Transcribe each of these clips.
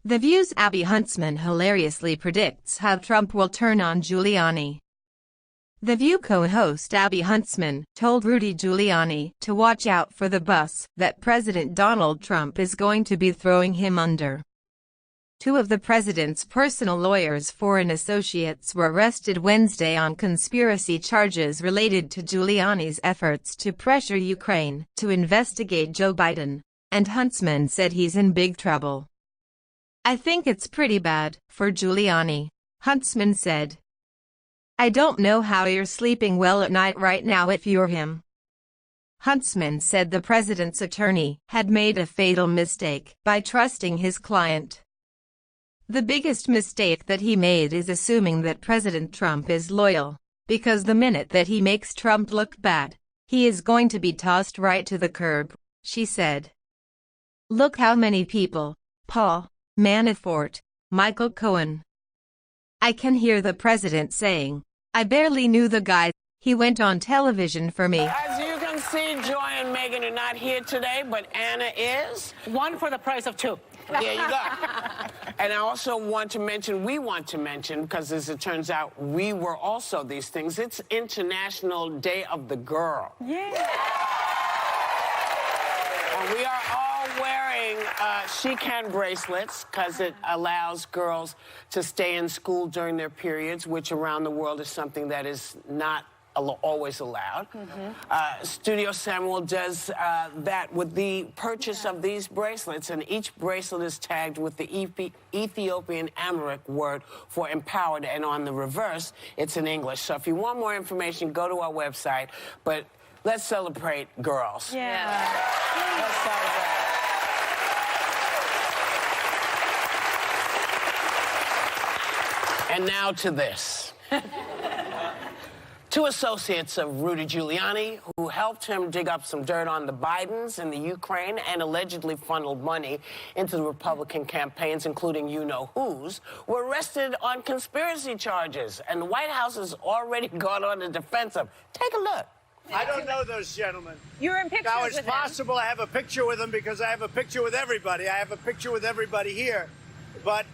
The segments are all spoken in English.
The View's Abby Huntsman hilariously predicts how Trump will turn on Giuliani. The View co-host Abby Huntsman told Rudy Giuliani to watch out for the bus that President Donald Trump is going to be throwing him under. Two of the president's personal lawyers, foreign associates, were arrested Wednesday on conspiracy charges related to Giuliani's efforts to pressure Ukraine to investigate Joe Biden, and Huntsman said he's in big trouble. "I think it's pretty bad for Giuliani," Huntsman said. "I don't know how you're sleeping well at night right now if you're him." Huntsman said the president's attorney had made a fatal mistake by trusting his client. "The biggest mistake that he made is assuming that President Trump is loyal, because the minute that he makes Trump look bad, he is going to be tossed right to the curb," she said. "Look how many people, Paul Manafort, Michael Cohen. I can hear the president saying, 'I barely knew the guy. He went on television for me.'" As you can see, Joy and Megan are not here today, but Anna is. One for the price of two. There you go. And I also want to mention, because as it turns out, we were also these things. It's International Day of the Girl. Yeah. And we are all wearing She Can bracelets because it allows girls to stay in school during their periods, which around the world is something that is not always allowed. Studio Samuel does that with the purchase of these bracelets, and each bracelet is tagged with the Ethiopian Amharic word for empowered, and on the reverse, it's in English. So if you want more information, go to our website. But let's celebrate girls. Yeah. Let's celebrate. And now to this. Two associates of Rudy Giuliani, who helped him dig up some dirt on the Bidens in the Ukraine and allegedly funneled money into the Republican campaigns, including you-know-whos, were arrested on conspiracy charges, and the White House has already gone on the defensive. Take a look. I don't know those gentlemen. You're in pictures now, with it's possible I have a picture with them because I have a picture with everybody. I have a picture with everybody here. But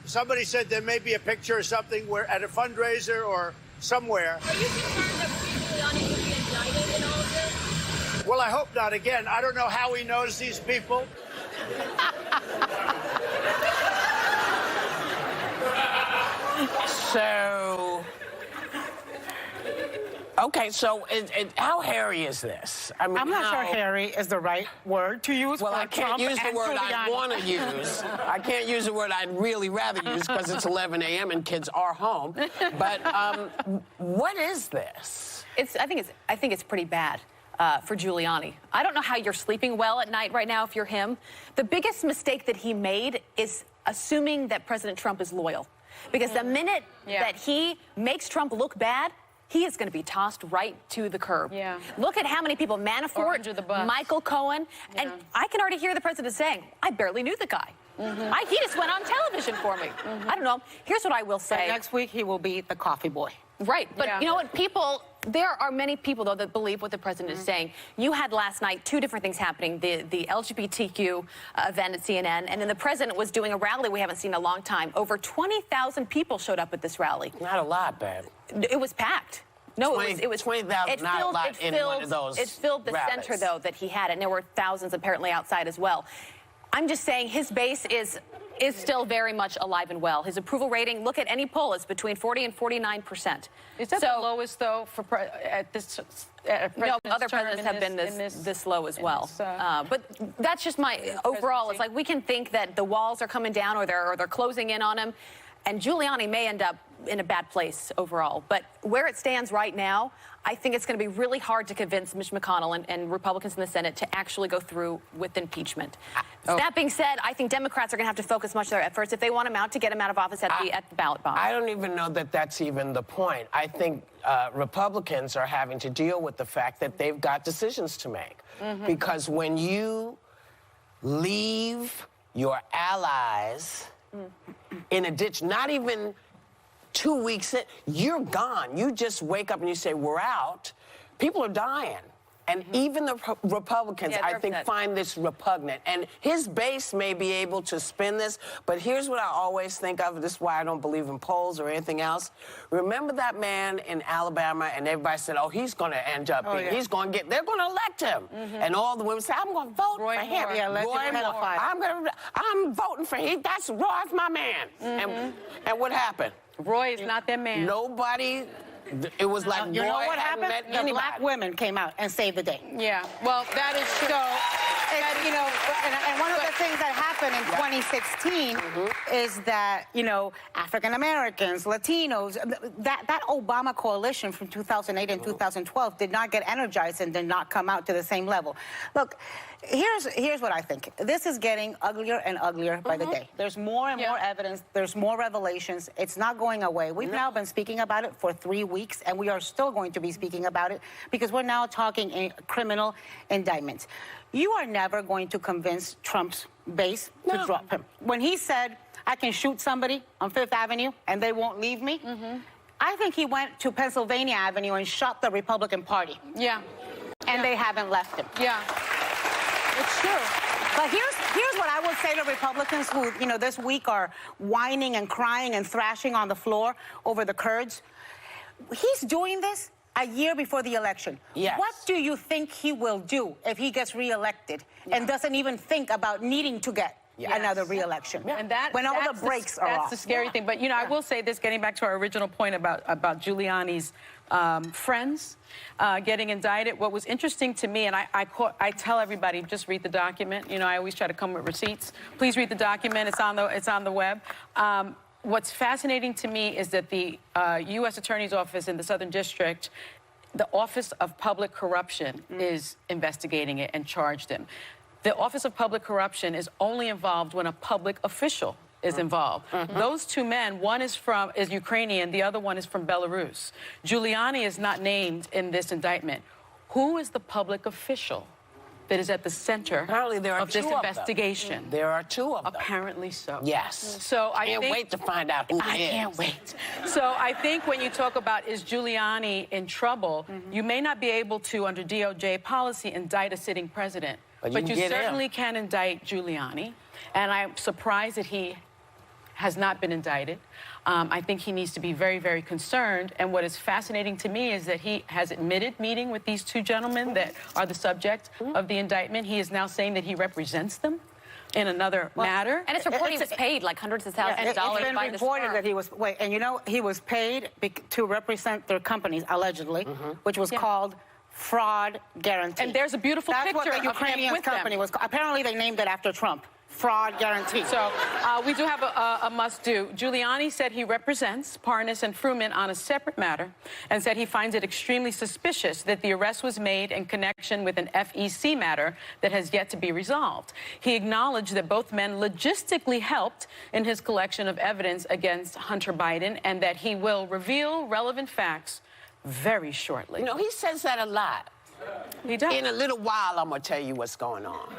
somebody said there may be a picture or something where at a fundraiser or somewhere. Are you concerned that Giuliani will be indicted in all of this? Well, I hope not. Again, I don't know how he knows these people. So, how hairy is this? I mean, I'm not sure hairy is the right word to use. Well, for I can't Trump use the and word I Giuliani. want to use. I can't use the word I'd really rather use because it's 11 a.m. and kids are home. But what is this? I think it's pretty bad for Giuliani. I don't know how you're sleeping well at night right now if you're him. The biggest mistake that he made is assuming that President Trump is loyal. Because the minute that he makes Trump look bad, he is going to be tossed right to the curb. Yeah. Look at how many people, Manafort, under the bus. Michael Cohen, and I can already hear the president saying, "I barely knew the guy. He just went on television for me." I don't know. Here's what I will say. Next week, he will be the coffee boy. Right, but you know what, there are many people, though, that believe what the president is saying. You had last night two different things happening, the LGBTQ event at CNN, and then the president was doing a rally we haven't seen in a long time. Over 20,000 people showed up at this rally. Not a lot, babe. It was packed. No, it was 20,000, not a lot in one of those It filled the rallies. center, though, that he had, and there were thousands apparently outside as well. I'm just saying his base is still very much alive and well. His approval rating, look at any poll, is between 40 and 49%. Is that the lowest, though, for at this? No, other presidents have been this low as well. But that's just my overall. It's like we can think that the walls are coming down or they're closing in on him, and Giuliani may end up in a bad place overall. But where it stands right now, I think it's going to be really hard to convince Mitch McConnell and Republicans in the Senate to actually go through with impeachment. That being said, I think Democrats are going to have to focus much of their efforts if they want him out to get him out of office at the ballot box. I don't even know that that's even the point. I think Republicans are having to deal with the fact that they've got decisions to make. Because when you leave your allies in a ditch, not even 2 weeks in, you're gone. You just wake up and you say, we're out. People are dying. And even the Republicans, Yeah, I they're think, upset. find this repugnant. And his base may be able to spin this, but here's what I always think of. This is why I don't believe in polls or anything else. Remember that man in Alabama, and everybody said, oh, he's going to end up, he's going to get, they're going to elect him. And all the women said, I'm going to vote for him. Yeah, Roy Moore, I'm voting for him. That's Roy's my man. And what happened? Roy is not their man. Nobody, it was like You Roy know what hadn't happened? met The anybody. black women came out and saved the day. Yeah, well, that is true. So, you know, and one of the things that happened in 2016 is that, you know, African Americans, Latinos, that Obama coalition from 2008 and 2012 did not get energized and did not come out to the same level. Look, here's what I think. This is getting uglier and uglier by the day. There's more and more evidence. There's more revelations. It's not going away. We've now been speaking about it for 3 weeks, and we are still going to be speaking about it because we're now talking in criminal indictments. You are never going to convince Trump's base to drop him. When he said, I can shoot somebody on Fifth Avenue and they won't leave me, I think he went to Pennsylvania Avenue and shot the Republican Party. Yeah. And they haven't left him. Yeah. It's true. But here's what I would say to Republicans who, you know, this week are whining and crying and thrashing on the floor over the Kurds. He's doing this a year before the election. Yes. What do you think he will do if he gets reelected and doesn't even think about needing to get another reelection? And that, when all that's the brakes are off. That's the scary thing. But, you know, I will say this, getting back to our original point about Giuliani's friends getting indicted. What was interesting to me, and I tell everybody, just read the document. You know, I always try to come with receipts. Please read the document. It's on the web. What's fascinating to me is that the U.S. Attorney's Office in the Southern District, the Office of Public Corruption is investigating it and charged him. The Office of Public Corruption is only involved when a public official is involved. Those two men, one is Ukrainian, the other one is from Belarus. Giuliani is not named in this indictment. Who is the public official that is at the center Apparently there are of this two of them. investigation? There are two of them. Apparently so. Yes. So I can't wait to find out who I it is. can't wait. So I think when you talk about is Giuliani in trouble, you may not be able to, under DOJ policy, indict a sitting president. But you certainly can indict Giuliani. And I'm surprised that he has not been indicted. I think he needs to be very, very concerned. And what is fascinating to me is that he has admitted meeting with these two gentlemen that are the subject of the indictment. He is now saying that he represents them in another matter. And it's reported he was paid like hundreds of thousands of dollars by It's the been reported that he was, and you know, he was paid to represent their companies, allegedly, which was called Fraud Guarantee. And there's a beautiful That's picture what the of him Ukrainian with company them. was called. Apparently, they named it after Trump. Fraud Guarantee. So we do have a must-do. Giuliani said he represents Parnas and Fruman on a separate matter and said he finds it extremely suspicious that the arrest was made in connection with an FEC matter that has yet to be resolved. He acknowledged that both men logistically helped in his collection of evidence against Hunter Biden and that he will reveal relevant facts very shortly. You know, he says that a lot. He does. In a little while, I'm going to tell you what's going on.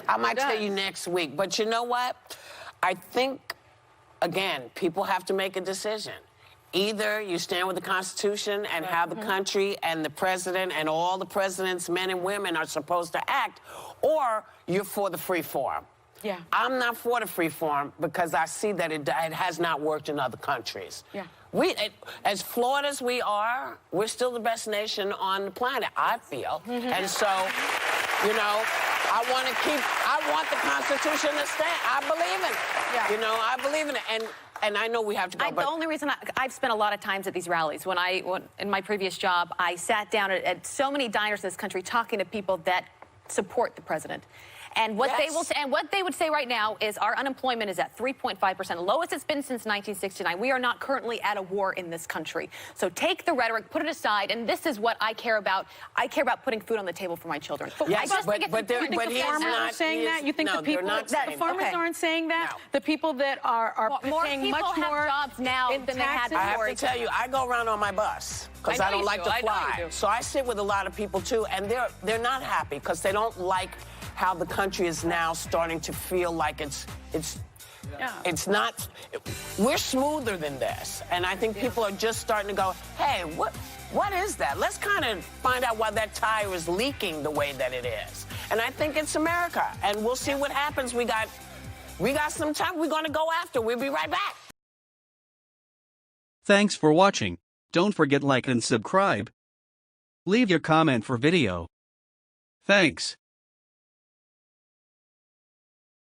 I might tell you next week. But you know what? I think, again, people have to make a decision. Either you stand with the Constitution and how the country and the president and all the president's men and women are supposed to act, or you're for the free forum. Yeah. I'm not for the free forum because I see that it has not worked in other countries. Yeah. As flawed as we are, we're still the best nation on the planet, I feel. And so, you know, I want the Constitution to stand. I believe in it. Yeah. You know, I believe in it. And I know we have to go, but the only reason I've spent a lot of times at these rallies. When in my previous job, I sat down at so many diners in this country talking to people that support the president. And what they would say right now is our unemployment is at 3.5%, lowest it's been since 1969. We are not currently at a war in this country. So take the rhetoric, put it aside, and this is what I care about. I care about putting food on the table for my children. Yes, You think the farmers are saying that? You think the people the farmers aren't saying that? No. The people that are more paying people much have more jobs now in than they had taxes? I have before. to tell you, I go around on my bus because I don't like to fly. So I sit with a lot of people too, and they're not happy because they don't like how the country is now starting to feel like it's Yeah. It's not, we're smoother than this. And I think people are just starting to go, hey, what is that? Let's kind of find out why that tire is leaking the way that it is. And I think it's America. And we'll see what happens. We got some time we're going to go after. We'll be right back. Thanks for watching. Don't forget like and subscribe. Leave your comment for video. Thanks.